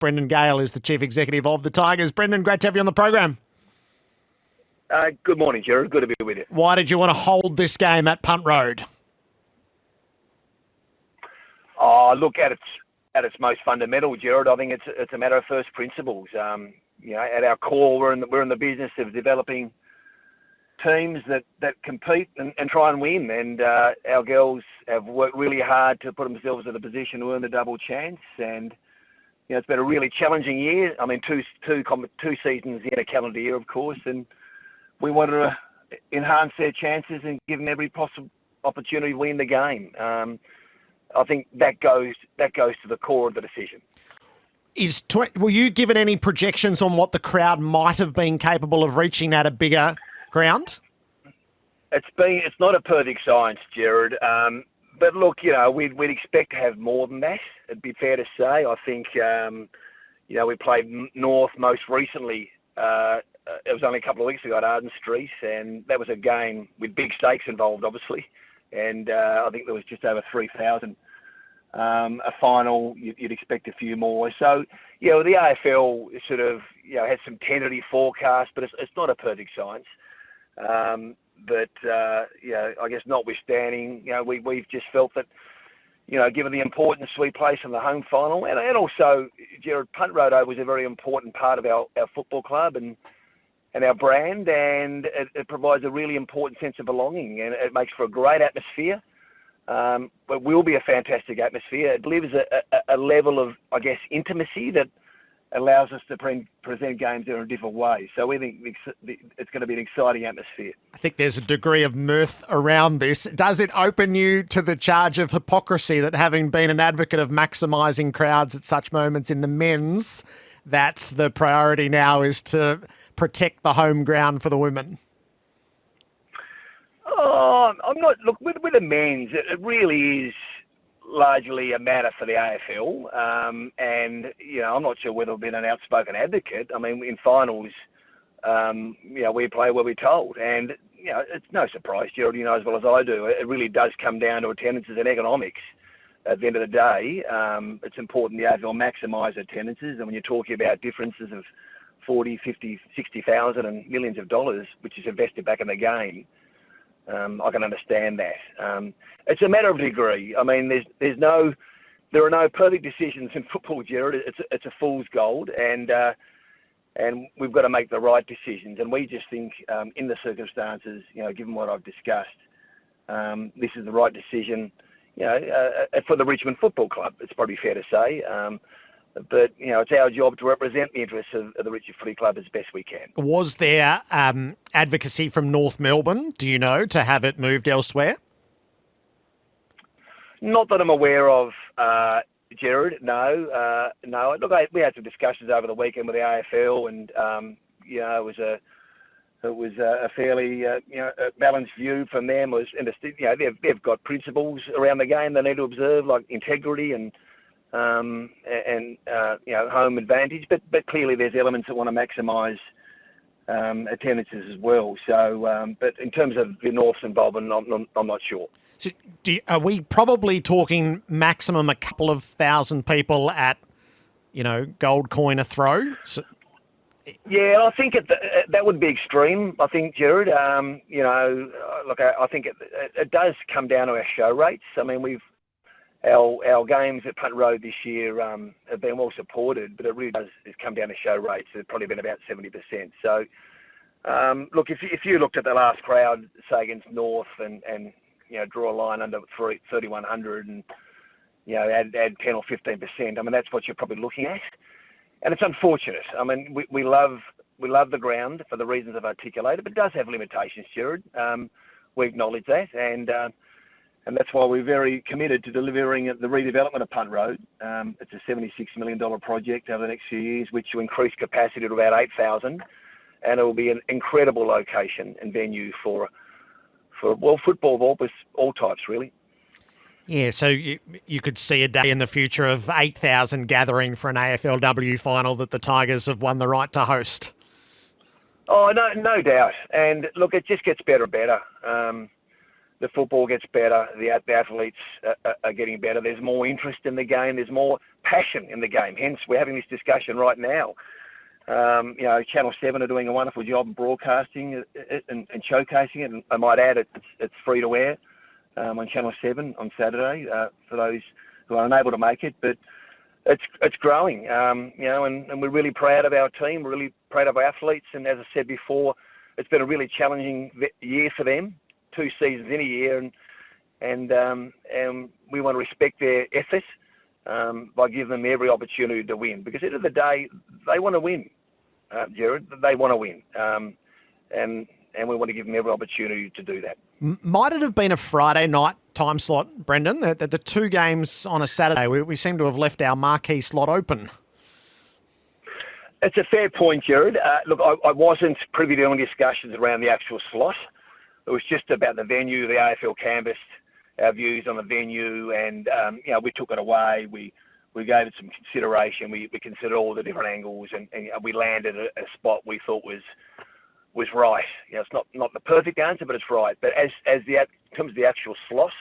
Brendan Gale is the Chief Executive of the Tigers. Brendan, great to have you on the program. Good morning, Jared. Good to be with you. Why did you want to hold this game at Punt Road? Look, at its most fundamental, Jared, I think it's a matter of first principles. At our core, we're in the business of developing teams that compete and try and win. And our girls have worked really hard to put themselves in a position to earn the double chance. And it's been a really challenging year. I mean, two seasons in a calendar year, of course, and we wanted to enhance their chances and give them every possible opportunity to win the game. I think that goes to the core of the decision. Were you given any projections on what the crowd might have been capable of reaching at a bigger ground? It's not a perfect science, Jared. But look, we'd expect to have more than that. It'd be fair to say. I think, we played North most recently. It was only a couple of weeks ago at Arden Street, and that was a game with big stakes involved, obviously. And I think there was just over 3,000. A final, you'd expect a few more. So, the AFL sort of, has some tentative forecasts, but it's not a perfect science. But I guess notwithstanding, we've just felt that, given the importance we place on the home final, and also, Jared, Punt Road was a very important part of our football club and our brand, and it provides a really important sense of belonging, and it makes for a great atmosphere. It will be a fantastic atmosphere. It delivers a level of, I guess, intimacy that allows us to present games in a different way. So we think it's going to be an exciting atmosphere. I think there's a degree of mirth around this. Does it open you to the charge of hypocrisy that, having been an advocate of maximising crowds at such moments in the men's, that the priority now is to protect the home ground for the women? I'm not. Look, with the men's, it really is largely a matter for the AFL. And I'm not sure whether I've been an outspoken advocate. I mean, in finals, we play where we're told, and it's no surprise, Gerald, as well as I do. It really does come down to attendances and economics. At the end of the day, it's important the AFL maximise attendances, and when you're talking about differences of 40, 50, 60,000 and millions of dollars, which is invested back in the game, I can understand that. It's a matter of degree. I mean, there are no perfect decisions in football, Jared. It's a fool's gold, and we've got to make the right decisions. And we just think, in the circumstances, given what I've discussed, this is the right decision, for the Richmond Football Club. It's probably fair to say. But, it's our job to represent the interests of the Richmond Footy Club as best we can. Was there advocacy from North Melbourne, do you know, to have it moved elsewhere? Not that I'm aware of, Jared, no. Look, we had some discussions over the weekend with the AFL, and, it was a fairly balanced view from them. They've got principles around the game they need to observe, like integrity and home advantage, but clearly there's elements that want to maximise attendances as well. So, but in terms of the North's involvement, I'm not sure. So are we probably talking maximum a couple of thousand people at, gold coin a throw? Yeah, I think that would be extreme. I think, Jared. Look, I think it does come down to our show rates. I mean, Our games at Punt Road this year have been well supported, but it really does come down to show rates. It's probably been about 70%. So, look, if you looked at the last crowd, say against North, and draw a line under 3,100 and add 10 or 15%, I mean that's what you're probably looking at, and it's unfortunate. I mean we love the ground for the reasons I've articulated, but it does have limitations, Jared. We acknowledge that, and that's why we're very committed to delivering the redevelopment of Punt Road. It's a $76 million project over the next few years, which will increase capacity to about 8,000, and it will be an incredible location and venue for football of all types, really. Yeah, so you could see a day in the future of 8,000 gathering for an AFLW final that the Tigers have won the right to host. Oh, no doubt. And look, it just gets better and better. the football gets better, the athletes are getting better. There's more interest in the game. There's more passion in the game. Hence, we're having this discussion right now. Channel 7 are doing a wonderful job in broadcasting it and showcasing it. And I might add, it's free to air on Channel 7 on Saturday for those who are unable to make it. But it's growing, and we're really proud of our team. We're really proud of our athletes. And as I said before, it's been a really challenging year for them. 2 seasons in a year, and we want to respect their effort by giving them every opportunity to win. Because at the end of the day, they want to win, Jared. They want to win, and we want to give them every opportunity to do that. Might it have been a Friday night time slot, Brendan? The 2 games on a Saturday, we seem to have left our marquee slot open. It's a fair point, Jared. Look, I wasn't privy to any discussions around the actual slot. It was just about the venue. The AFL canvassed our views on the venue, and we took it away. We gave it some consideration. We considered all the different angles, and we landed a spot we thought was right. It's not the perfect answer, but it's right. But as comes to the actual slot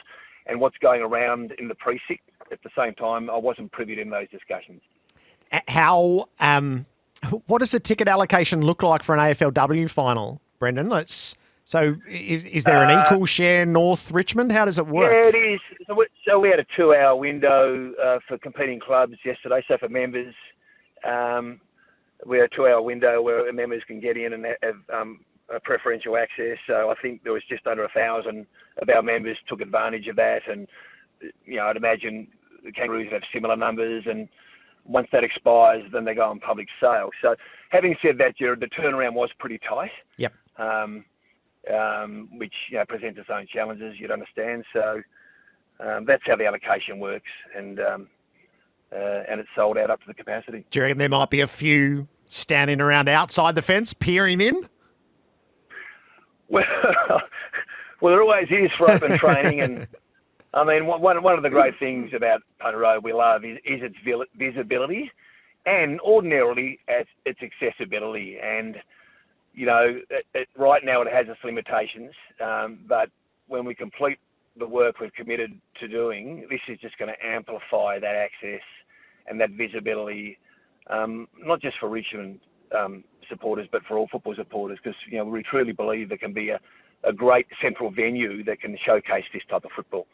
and what's going around in the precinct at the same time, I wasn't privy to those discussions. What does the ticket allocation look like for an AFLW final, Brendan? So is there an equal share North Richmond? How does it work? Yeah, it is. So we had a 2-hour window for competing clubs yesterday. So for members, we had a 2-hour window where members can get in and have preferential access. So I think there was just under 1,000 of our members took advantage of that. And, I'd imagine the Kangaroos have similar numbers. And once that expires, then they go on public sale. So having said that, Jared, the turnaround was pretty tight. Yep. Which presents its own challenges, you'd understand. So that's how the allocation works, and it's sold out up to the capacity. Do you reckon there might be a few standing around outside the fence, peering in? Well, there always is for open training, and I mean one of the great things about Punter Road we love is its visibility, and ordinarily its accessibility. And right now it has its limitations, but when we complete the work we've committed to doing, this is just going to amplify that access and that visibility, not just for Richmond supporters, but for all football supporters, because we truly believe there can be a great central venue that can showcase this type of football.